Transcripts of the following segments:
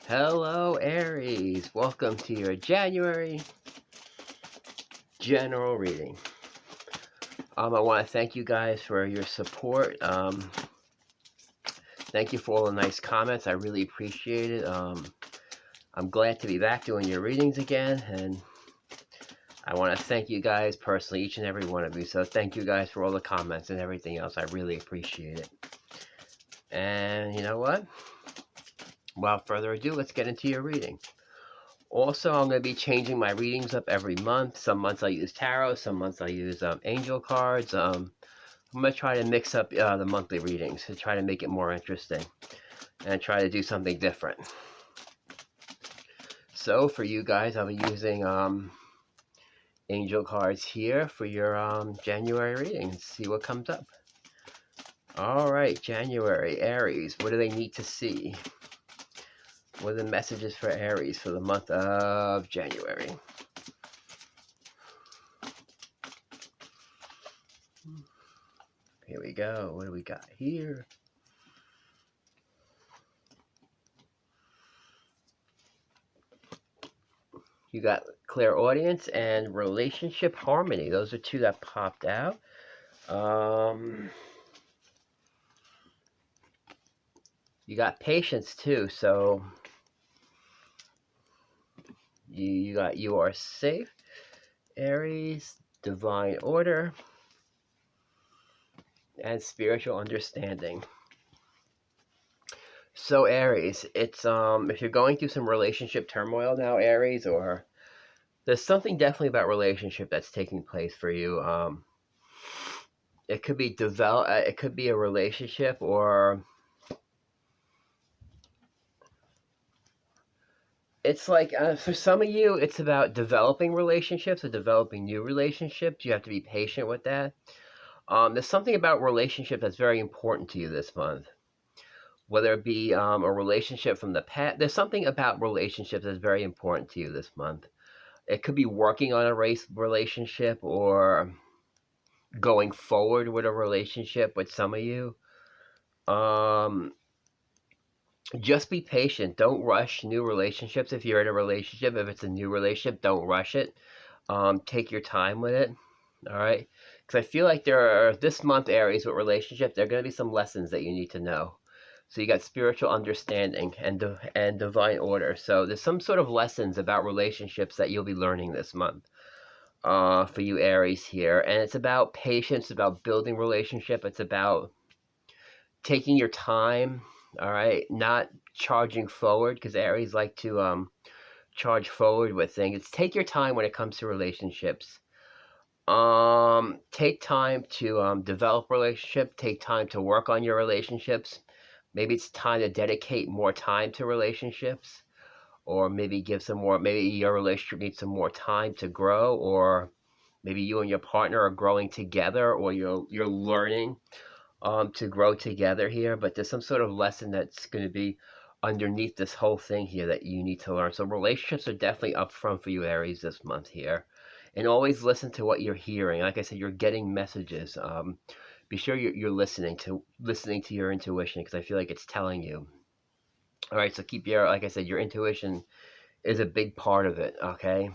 Hello, Aries. Welcome to your January general reading. I want to thank you guys for your support. Thank you for all the nice comments. I really appreciate it. I'm glad to be back doing your readings again, and I want to thank you guys personally, each and every one of you. So thank you guys for all the comments and everything else. I really appreciate it. And you know what? Without further ado, let's get into your reading. Also, I'm going to be changing my readings up every month. Some months I use tarot, some months I use angel cards. I'm going to try to mix up the monthly readings to try to make it more interesting and try to do something different. So for you guys, I'll be using angel cards here for your January readings. See what comes up. All right, January, Aries, what do they need to see? What are the messages for Aries for the month of January? Here we go. What do we got here? You got clairaudience and relationship harmony. Those are two that popped out. You got patience too. So you got you are safe, Aries, divine order, and spiritual understanding. So Aries, it's if you're going through some relationship turmoil now, Aries, or there's something definitely about relationship that's taking place for you. It could be it could be a relationship, or it's like for some of you, it's about developing relationships or developing new relationships. You have to be patient with that. There's something about relationship that's very important to you this month, whether it be a relationship from the past. There's something about relationships that's very important to you this month. It could be working on a relationship or going forward with a relationship with some of you. Um, just be patient. Don't rush new relationships. If you're in a relationship, if it's a new relationship, don't rush it. Take your time with it. All right, because I feel like there are this month, Aries, with relationships, there are going to be some lessons that you need to know. So you got spiritual understanding and divine order. So there's some sort of lessons about relationships that you'll be learning this month. For you Aries here, and it's about patience, about building relationship. It's about taking your time. All right, not charging forward, because Aries like to charge forward with things. It's take your time when it comes to relationships. Take time to develop relationship. Take time to work on your relationships. Maybe it's time to dedicate more time to relationships, or maybe give some more. Maybe your relationship needs some more time to grow, or maybe you and your partner are growing together, or you're learning to grow together here. But there's some sort of lesson that's going to be underneath this whole thing here that you need to learn. So relationships are definitely up front for you, Aries, this month here. And always listen to what you're hearing. Like I said, you're getting messages. Be sure you're listening to your intuition, because I feel like it's telling you. All right, so keep your, like I said, your intuition is a big part of it. Okay,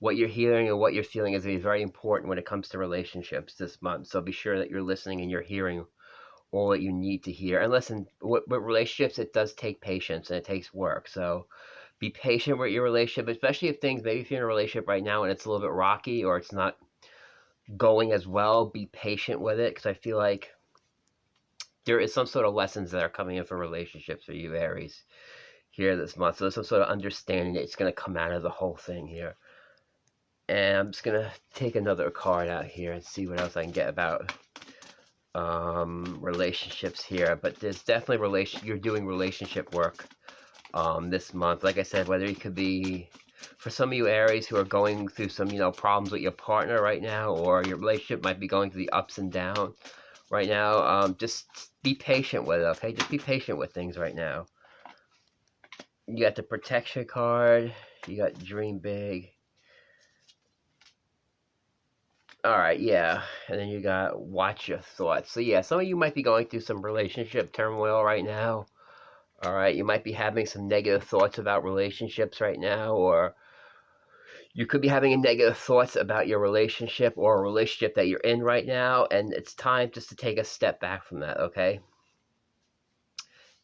what you're hearing and what you're feeling is going to be very important when it comes to relationships this month. So be sure that you're listening and you're hearing all that you need to hear. And listen, with relationships, it does take patience and it takes work. So be patient with your relationship, especially if things, maybe if you're in a relationship right now and it's a little bit rocky or it's not going as well, be patient with it, because I feel like there is some sort of lessons that are coming in for relationships for you, Aries, here this month. So there's some sort of understanding that it's going to come out of the whole thing here. And I'm just going to take another card out here and see what else I can get about relationships here. But there's definitely you're doing relationship work this month. Like I said, whether it could be for some of you Aries who are going through some problems with your partner right now, or your relationship might be going through the ups and downs right now. Just be patient with it. Okay, just be patient with things right now. You got the protection card. You got dream big. All right, yeah. And then you got watch your thoughts. So yeah, some of you might be going through some relationship turmoil right now. All right, you might be having some negative thoughts about relationships right now, or you could be having negative thoughts about your relationship or a relationship that you're in right now, and it's time just to take a step back from that, okay?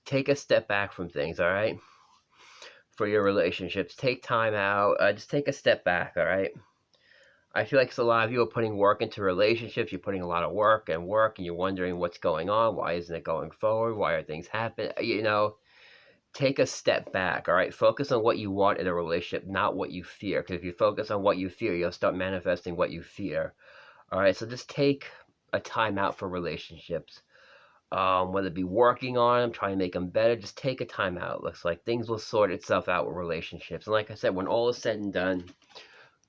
Take a step back from things, all right? For your relationships, take time out, just take a step back, all right? I feel like a lot of you are putting work into relationships. You're putting a lot of work, and you're wondering what's going on. Why isn't it going forward? Why are things happening? Take a step back, all right? Focus on what you want in a relationship, not what you fear. Because if you focus on what you fear, you'll start manifesting what you fear. All right, so just take a time out for relationships. Whether it be working on them, trying to make them better, just take a time out. Looks like things will sort itself out with relationships. And like I said, when all is said and done,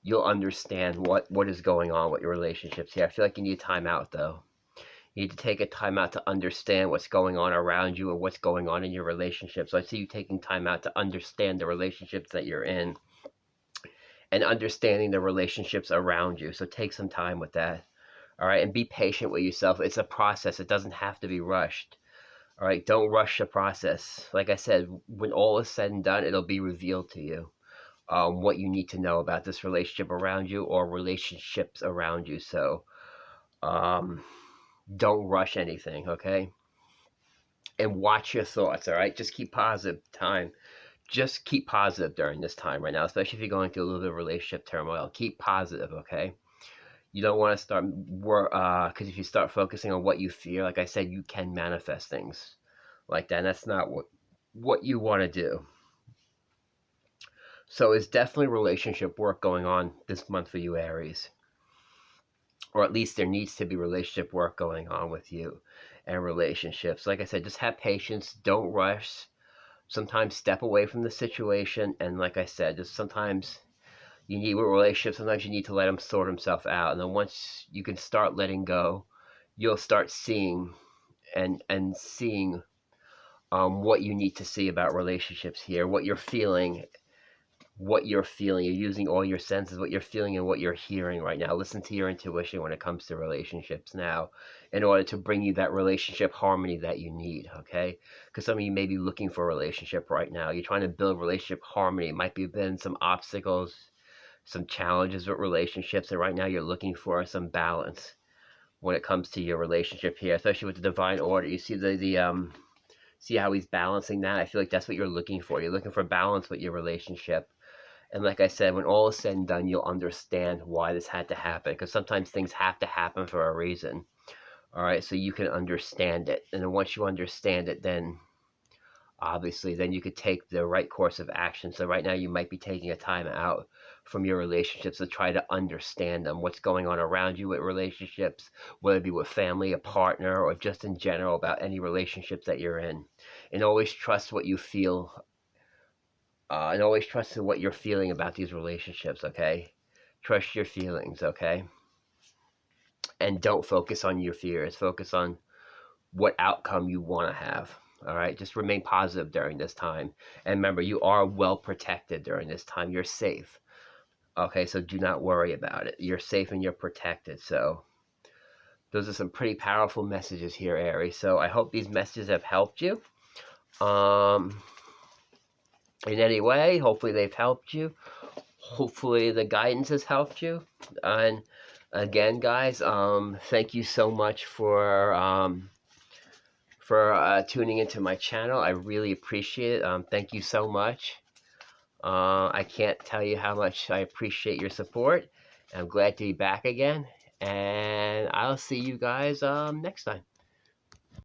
you'll understand what is going on with your relationships here. I feel like you need time out though. You need to take a time out to understand what's going on around you and what's going on in your relationships. So I see you taking time out to understand the relationships that you're in and understanding the relationships around you. So take some time with that. All right, and be patient with yourself. It's a process. It doesn't have to be rushed. All right, don't rush the process. Like I said, when all is said and done, it'll be revealed to you what you need to know about this relationship around you or relationships around you. So um, don't rush anything, okay? And watch your thoughts, all right? Just keep positive time. Just keep positive during this time right now, especially if you're going through a little bit of relationship turmoil. Keep positive, okay? You don't want to start work because if you start focusing on what you fear, like I said, you can manifest things like that. And that's not what you want to do. So it's definitely relationship work going on this month for you, Aries, or at least there needs to be relationship work going on with you and relationships. Like I said, just have patience. Don't rush. Sometimes step away from the situation, and like I said, just sometimes you need with relationships. Sometimes you need to let them sort themselves out, and then once you can start letting go, you'll start seeing and seeing what you need to see about relationships here, what you're feeling. You're using all your senses, what you're feeling and what you're hearing right now. Listen to your intuition when it comes to relationships now in order to bring you that relationship harmony that you need, okay? Because some of you may be looking for a relationship right now. You're trying to build relationship harmony. It might be been some obstacles, some challenges with relationships, and right now you're looking for some balance when it comes to your relationship here, especially with the divine order. You see the see how he's balancing that? I feel like that's what you're looking for. You're looking for balance with your relationship. And like I said, when all is said and done, you'll understand why this had to happen. Because sometimes things have to happen for a reason. All right, so you can understand it. And then once you understand it, then obviously, then you could take the right course of action. So right now, you might be taking a time out from your relationships to try to understand them. What's going on around you with relationships, whether it be with family, a partner, or just in general about any relationships that you're in. And always trust what you feel and always trust in what you're feeling about these relationships, okay? Trust your feelings, okay? And don't focus on your fears. Focus on what outcome you want to have. All right, just remain positive during this time. And remember, you are well protected during this time. You're safe. Okay, so do not worry about it. You're safe and you're protected. So, those are some pretty powerful messages here, Aries. So, I hope these messages have helped you um, in any way. Hopefully, they've helped you. Hopefully the guidance has helped you. And again, guys, thank you so much for tuning into my channel. I really appreciate it. Thank you so much. I can't tell you how much I appreciate your support. I'm glad to be back again, and I'll see you guys next time.